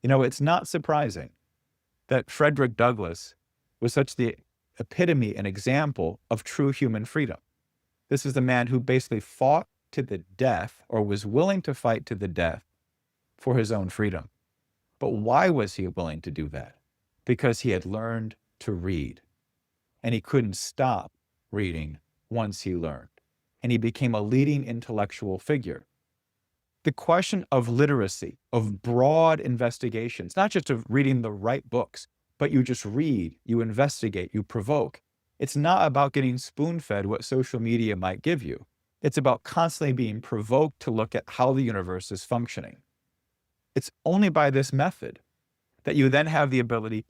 You know, it's not surprising that Frederick Douglass was such the epitome and example of true human freedom. This is the man who basically fought to the death, or was willing to fight to the death, for his own freedom. But why was he willing to do that? Because he had learned to read, and he couldn't stop reading once he learned, and he became a leading intellectual figure. The question of literacy, of broad investigations, not just of reading the right books, but you just read, you investigate, you provoke. It's not about getting spoon-fed what social media might give you. It's about constantly being provoked to look at how the universe is functioning. It's only by this method that you then have the ability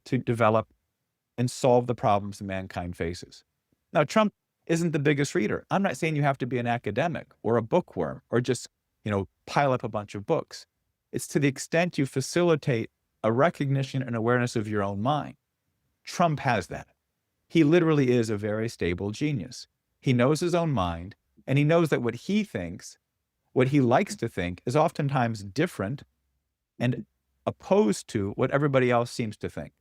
to develop and solve the problems that mankind faces. Now, Trump isn't the biggest reader. I'm not saying you have to be an academic or a bookworm or just, pile up a bunch of books. It's to the extent you facilitate a recognition and awareness of your own mind. Trump has that. He literally is a very stable genius. He knows his own mind, and he knows that what he thinks, what he likes to think, is oftentimes different and opposed to what everybody else seems to think.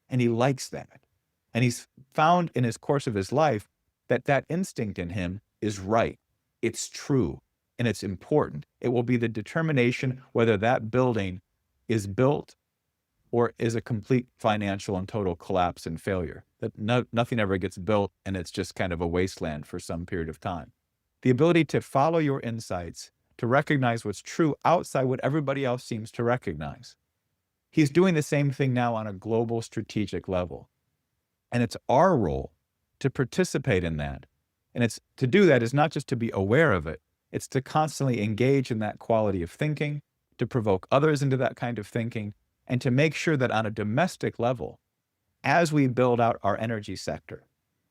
And he likes that. And he's found in his course of his life that that instinct in him is right. It's true, and it's important. It will be the determination whether that building is built or is a complete financial and total collapse and failure. That nothing ever gets built, and it's just kind of a wasteland for some period of time. The ability to follow your insights, to recognize what's true outside what everybody else seems to recognize. He's doing the same thing now on a global strategic level. And it's our role to participate in that. And it's to do that is not just to be aware of it, it's to constantly engage in that quality of thinking, to provoke others into that kind of thinking, and to make sure that on a domestic level, as we build out our energy sector,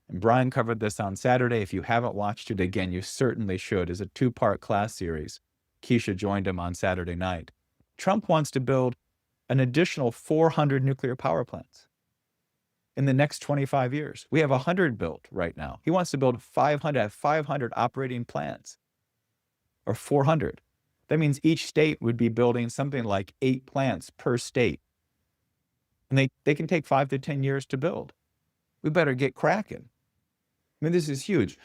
and Brian covered this on Saturday. If you haven't watched it again, you certainly should. It's a 2-part class series. Keisha joined him on Saturday night. Trump wants to build an additional 400 nuclear power plants in the next 25 years. We have 100 built right now. He wants to build 500 operating plants, or 400. That means each state would be building something like 8 plants per state. And they can take 5 to 10 years to build. We better get cracking. I mean, this is huge.